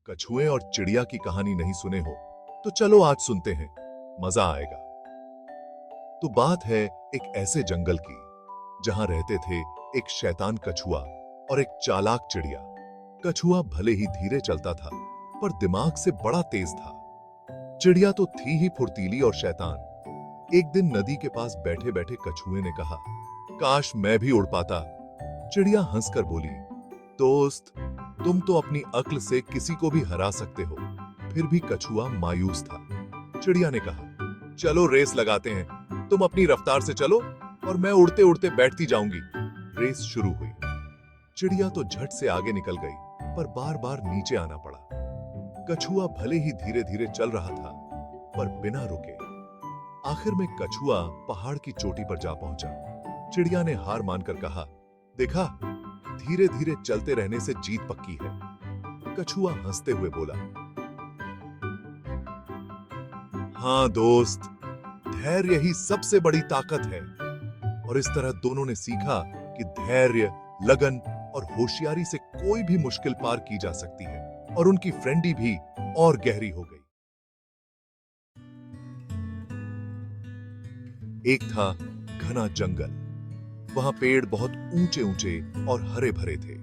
कछुए और चिड़िया की कहानी नहीं सुने हो तो चलो आज सुनते हैं, मजा आएगा। तो बात है एक ऐसे जंगल की जहां रहते थे एक शैतान कछुआ और एक चालाक चिड़िया। कछुआ भले ही धीरे चलता था पर दिमाग से बड़ा तेज था। चिड़िया तो थी ही फुर्तीली और शैतान। एक दिन नदी के पास बैठे बैठे कछुए ने कहा, काश मैं भी उड़ पाता। चिड़िया हंसकर बोली, दोस्त, तुम तो अपनी अक्ल से किसी को भी हरा सकते हो। फिर भी कछुआ मायूस था। चिड़िया ने कहा, चलो रेस लगाते हैं, तुम अपनी रफ्तार से चलो और मैं उड़ते उड़ते बैठती जाऊंगी। रेस शुरू हुई। चिड़िया तो झट से आगे निकल गई पर बार बार नीचे आना पड़ा। कछुआ भले ही धीरे धीरे चल रहा था पर बिना रुके। आखिर में कछुआ पहाड़ की चोटी पर जा पहुंचा। चिड़िया ने हार मानकर कहा, देखा, धीरे धीरे चलते रहने से जीत पक्की है। कछुआ हंसते हुए बोला, हाँ दोस्त, धैर्य ही सबसे बड़ी ताकत है। और इस तरह दोनों ने सीखा कि धैर्य, लगन और होशियारी से कोई भी मुश्किल पार की जा सकती है। और उनकी फ्रेंडी भी और गहरी हो गई। एक था घना जंगल। वहां पेड़ बहुत ऊंचे ऊंचे और हरे भरे थे।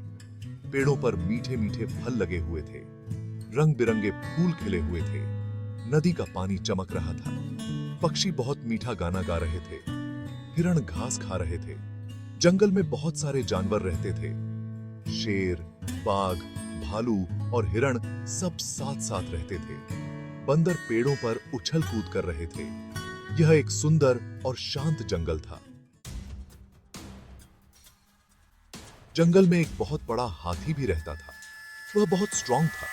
पेड़ों पर मीठे मीठे फल लगे हुए थे। रंग बिरंगे फूल खिले हुए थे। नदी का पानी चमक रहा था। पक्षी बहुत मीठा गाना गा रहे थे। हिरण घास खा रहे थे। जंगल में बहुत सारे जानवर रहते थे। शेर, बाघ, भालू और हिरण सब साथ साथ रहते थे। बंदर पेड़ों पर उछल कूद कर रहे थे। यह एक सुंदर और शांत जंगल था। जंगल में एक बहुत बड़ा हाथी भी रहता था। वह बहुत स्ट्रांग था।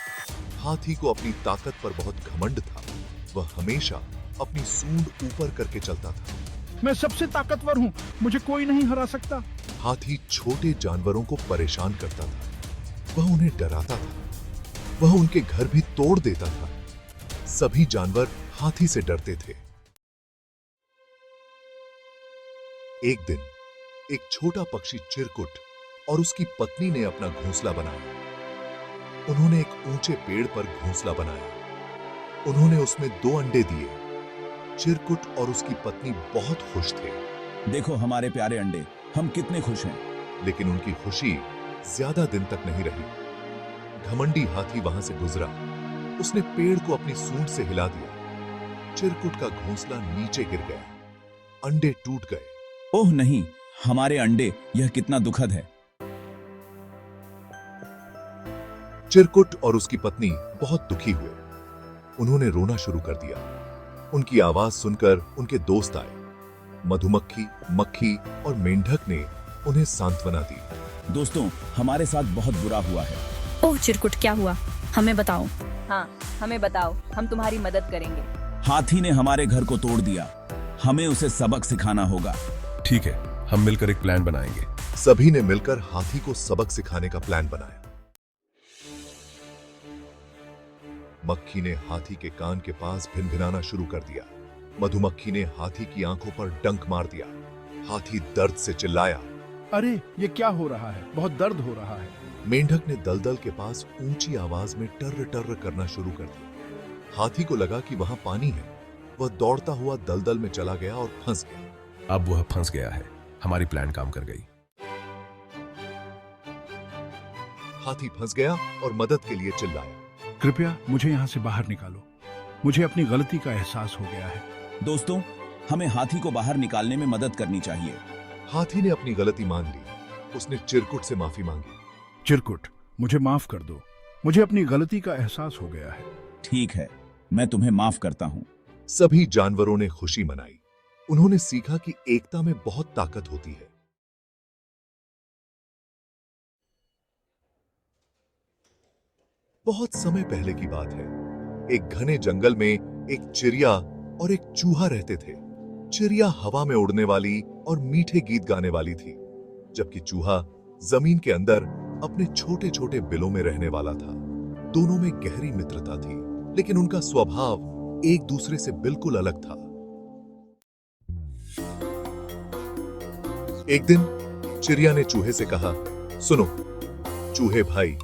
हाथी को अपनी ताकत पर बहुत घमंड था। वह हमेशा अपनी सूंड ऊपर करके चलता था। मैं सबसे ताकतवर हूँ, मुझे कोई नहीं हरा सकता। हाथी छोटे जानवरों को परेशान करता था। वह उन्हें डराता था। वह उनके घर भी तोड़ देता था। सभी जानवर हाथी से डरते थे। एक दिन एक छोटा पक्षी चिरकुट और उसकी पत्नी ने अपना घोंसला बनाया। उन्होंने एक ऊंचे पेड़ पर घोंसला बनाया। उन्होंने उसमें 2 अंडे दिए। चिरकुट और उसकी पत्नी बहुत खुश थे। देखो हमारे प्यारे अंडे, हम कितने खुश हैं। लेकिन उनकी खुशी ज्यादा दिन तक नहीं रही। घमंडी हाथी वहां से गुजरा। उसने पेड़ को अपनी सूंड से हिला दिया। चिरकुट का घोंसला नीचे गिर गया। अंडे टूट गए। ओह नहीं, हमारे अंडे, यह कितना दुखद है। चिरकुट और उसकी पत्नी बहुत दुखी हुए। उन्होंने रोना शुरू कर दिया। उनकी आवाज सुनकर उनके दोस्त आए। मधुमक्खी, मक्खी और मेंढक ने उन्हें सांत्वना दी। दोस्तों, हमारे साथ बहुत बुरा हुआ है। ओह चिरकुट, क्या हुआ, हमें बताओ। हाँ, हमें बताओ, हम तुम्हारी मदद करेंगे। हाथी ने हमारे घर को तोड़ दिया। हमें उसे सबक सिखाना होगा। ठीक है, हम मिलकर एक प्लान बनाएंगे। सभी ने मिलकर हाथी को सबक सिखाने का प्लान बनाया। मक्खी ने हाथी के कान के पास भिनभिनाना शुरू कर दिया। मधुमक्खी ने हाथी की आंखों पर डंक मार दिया। हाथी दर्द से चिल्लाया। अरे ये क्या हो रहा है, बहुत दर्द हो रहा है। मेंढक ने दलदल के पास ऊंची आवाज में टर्र टर्र करना शुरू कर दिया। हाथी को लगा कि वहां पानी है। वह दौड़ता हुआ दलदल में चला गया और फंस गया। अब वह फंस गया है। हमारी प्लान काम कर गई। हाथी फंस गया और मदद के लिए चिल्लाया। कृपया मुझे यहाँ से बाहर निकालो, मुझे अपनी गलती का एहसास हो गया है। दोस्तों, हमें हाथी को बाहर निकालने में मदद करनी चाहिए। हाथी ने अपनी गलती मान ली। उसने चिरकुट से माफी मांगी। चिरकुट, मुझे माफ कर दो, मुझे अपनी गलती का एहसास हो गया है। ठीक है, मैं तुम्हें माफ करता हूँ। सभी जानवरों ने खुशी मनाई। उन्होंने सीखा कि एकता में बहुत ताकत होती है। बहुत समय पहले की बात है। एक घने जंगल में एक चिड़िया और एक चूहा रहते थे। चिड़िया हवा में उड़ने वाली और मीठे गीत गाने वाली थी, जबकि चूहा जमीन के अंदर अपने छोटे छोटे बिलों में रहने वाला था। दोनों में गहरी मित्रता थी, लेकिन उनका स्वभाव एक दूसरे से बिल्कुल अलग था। एक दिन चिड़िया ने चूहे से कहा, सुनो चूहे भाई,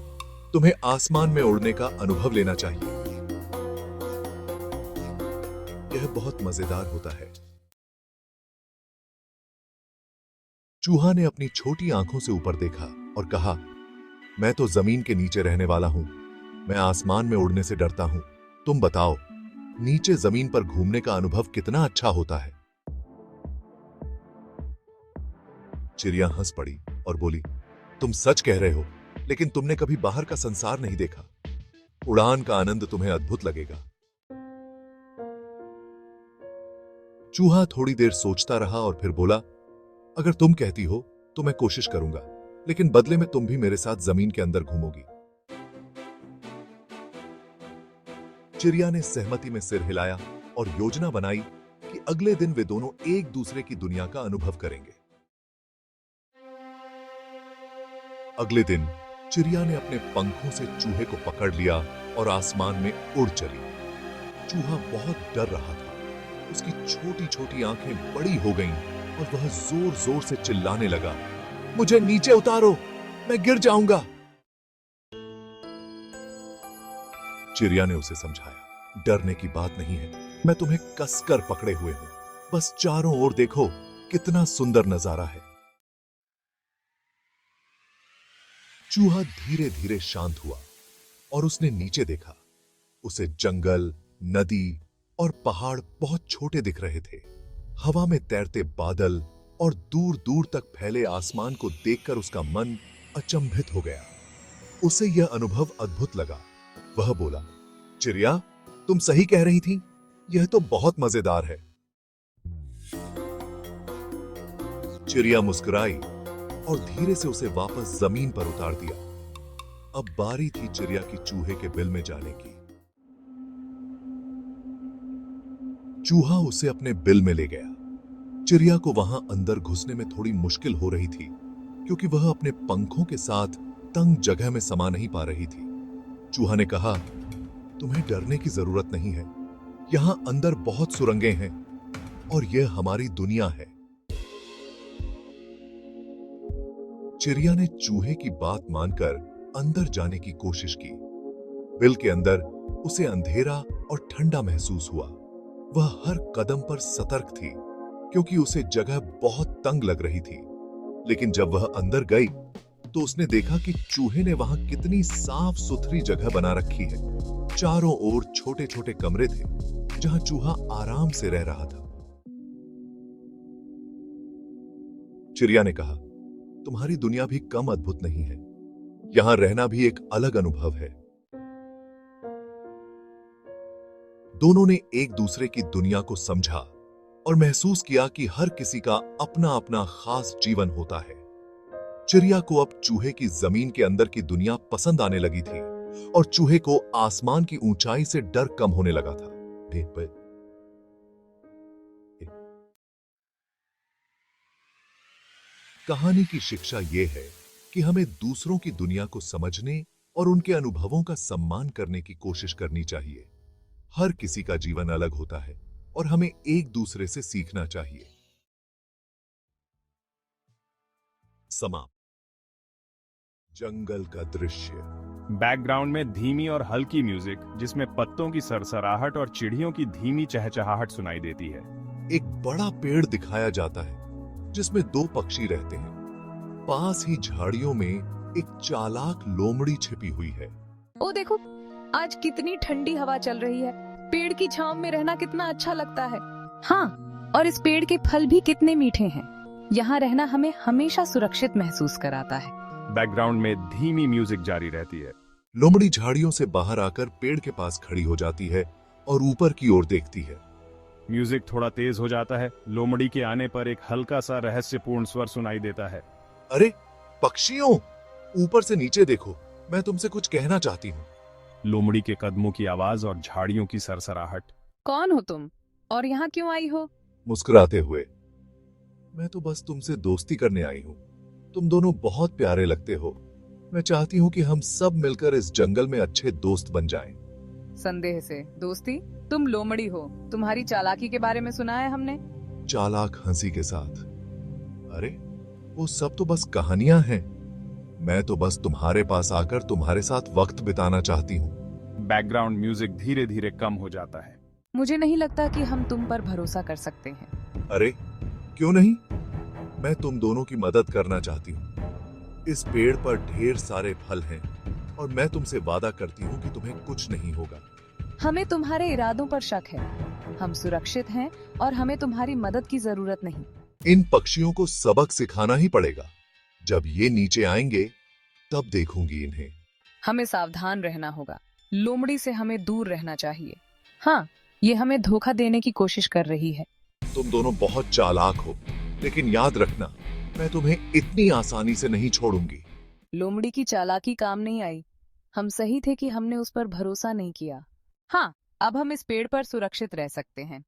तुम्हें आसमान में उड़ने का अनुभव लेना चाहिए। यह बहुत मजेदार होता है। चूहा ने अपनी छोटी आंखों से ऊपर देखा और कहा, मैं तो जमीन के नीचे रहने वाला हूं। मैं आसमान में उड़ने से डरता हूं। तुम बताओ, नीचे जमीन पर घूमने का अनुभव कितना अच्छा होता है। चिड़िया हंस पड़ी और बोली, तुम सच कह रहे हो, लेकिन तुमने कभी बाहर का संसार नहीं देखा। उड़ान का आनंद तुम्हें अद्भुत लगेगा। चूहा थोड़ी देर सोचता रहा और फिर बोला, अगर तुम कहती हो तो मैं कोशिश करूंगा, लेकिन बदले में तुम भी मेरे साथ जमीन के अंदर घूमोगी। चिड़िया ने सहमति में सिर हिलाया और योजना बनाई कि अगले दिन वे दोनों एक दूसरे की दुनिया का अनुभव करेंगे। अगले दिन चिड़िया ने अपने पंखों से चूहे को पकड़ लिया और आसमान में उड़ चली। चूहा बहुत डर रहा था। उसकी छोटी छोटी आंखें बड़ी हो गईं और वह जोर जोर से चिल्लाने लगा, मुझे नीचे उतारो, मैं गिर जाऊंगा। चिड़िया ने उसे समझाया, डरने की बात नहीं है, मैं तुम्हें कसकर पकड़े हुए हूं। बस चारों ओर देखो, कितना सुंदर नजारा है। चूहा धीरे धीरे शांत हुआ और उसने नीचे देखा। उसे जंगल, नदी और पहाड़ बहुत छोटे दिख रहे थे। हवा में तैरते बादल और दूर दूर तक फैले आसमान को देखकर उसका मन अचंभित हो गया। उसे यह अनुभव अद्भुत लगा। वह बोला, चिड़िया, तुम सही कह रही थी, यह तो बहुत मजेदार है। चिड़िया मुस्कुराई और धीरे से उसे वापस जमीन पर उतार दिया। अब बारी थी चिड़िया की चूहे के बिल में जाने की। चूहा उसे अपने बिल में ले गया। चिड़िया को वहां अंदर घुसने में थोड़ी मुश्किल हो रही थी, क्योंकि वह अपने पंखों के साथ तंग जगह में समा नहीं पा रही थी। चूहा ने कहा, तुम्हें डरने की जरूरत नहीं है, यहां अंदर बहुत सुरंगें हैं और यह हमारी दुनिया है। चिड़िया ने चूहे की बात मानकर अंदर जाने की कोशिश की। बिल के अंदर उसे अंधेरा और ठंडा महसूस हुआ। वह हर कदम पर सतर्क थी, क्योंकि उसे जगह बहुत तंग लग रही थी। लेकिन जब वह अंदर गई तो उसने देखा कि चूहे ने वहां कितनी साफ सुथरी जगह बना रखी है। चारों ओर छोटे छोटे कमरे थे, जहां चूहा आराम से रह रहा था। चिड़िया ने कहा, तुम्हारी दुनिया भी कम अद्भुत नहीं है, यहां रहना भी एक अलग अनुभव है। दोनों ने एक दूसरे की दुनिया को समझा और महसूस किया कि हर किसी का अपना अपना खास जीवन होता है। चिड़िया को अब चूहे की जमीन के अंदर की दुनिया पसंद आने लगी थी और चूहे को आसमान की ऊंचाई से डर कम होने लगा था। कहानी की शिक्षा यह है कि हमें दूसरों की दुनिया को समझने और उनके अनुभवों का सम्मान करने की कोशिश करनी चाहिए। हर किसी का जीवन अलग होता है और हमें एक दूसरे से सीखना चाहिए। समाप्त। जंगल का दृश्य। बैकग्राउंड में धीमी और हल्की म्यूजिक, जिसमें पत्तों की सरसराहट और चिड़ियों की धीमी चहचहाहट सुनाई देती है। एक बड़ा पेड़ दिखाया जाता है जिसमें दो पक्षी रहते हैं। पास ही झाड़ियों में एक चालाक लोमड़ी छिपी हुई है। ओ देखो, आज कितनी ठंडी हवा चल रही है। पेड़ की छांव में रहना कितना अच्छा लगता है। हाँ, और इस पेड़ के फल भी कितने मीठे हैं। यहाँ रहना हमें हमेशा सुरक्षित महसूस कराता है। बैकग्राउंड में धीमी म्यूजिक जारी रहती है। लोमड़ी झाड़ियों से बाहर आकर पेड़ के पास खड़ी हो जाती है और ऊपर की ओर देखती है। म्यूजिक थोड़ा तेज हो जाता है। लोमड़ी के आने पर एक हल्का सा रहस्यपूर्ण स्वर सुनाई देता है। अरे पक्षियों, ऊपर से नीचे देखो, मैं तुमसे कुछ कहना चाहती हूँ। लोमड़ी के कदमों की आवाज और झाड़ियों की सरसराहट। कौन हो तुम और यहाँ क्यों आई हो? मुस्कुराते हुए, मैं तो बस तुमसे दोस्ती करने आई हूँ। तुम दोनों बहुत प्यारे लगते हो। मैं चाहती हूँ कि हम सब मिलकर इस जंगल में अच्छे दोस्त बन जाएं। संदेह से दोस्ती? तुम लोमड़ी हो, तुम्हारी चालाकी के बारे में सुना है हमने। चालाक हंसी के साथ, अरे वो सब तो बस कहानियां हैं। मैं तो बस तुम्हारे पास आकर तुम्हारे साथ वक्त बिताना चाहती हूँ। बैकग्राउंड म्यूजिक धीरे धीरे कम हो जाता है। मुझे नहीं लगता कि हम तुम पर भरोसा कर सकते हैं। अरे क्यों नहीं, मैं तुम दोनों की मदद करना चाहती हूँ। इस पेड़ पर ढेर सारे फल हैं और मैं तुमसे वादा करती हूँ कि तुम्हें कुछ नहीं होगा। हमें तुम्हारे इरादों पर शक है। हम सुरक्षित हैं और हमें तुम्हारी मदद की जरूरत नहीं। इन पक्षियों को सबक सिखाना ही पड़ेगा। जब ये नीचे आएंगे तब देखूंगी इन्हें। हमें सावधान रहना होगा। लोमड़ी से हमें दूर रहना चाहिए। हाँ, ये हमें धोखा देने की कोशिश कर रही है। तुम दोनों बहुत चालाक हो, लेकिन याद रखना मैं तुम्हें इतनी आसानी से नहीं छोड़ूंगी। लोमड़ी की चालाकी काम नहीं आई। हम सही थे कि हमने उस पर भरोसा नहीं किया। हाँ, अब हम इस पेड़ पर सुरक्षित रह सकते हैं।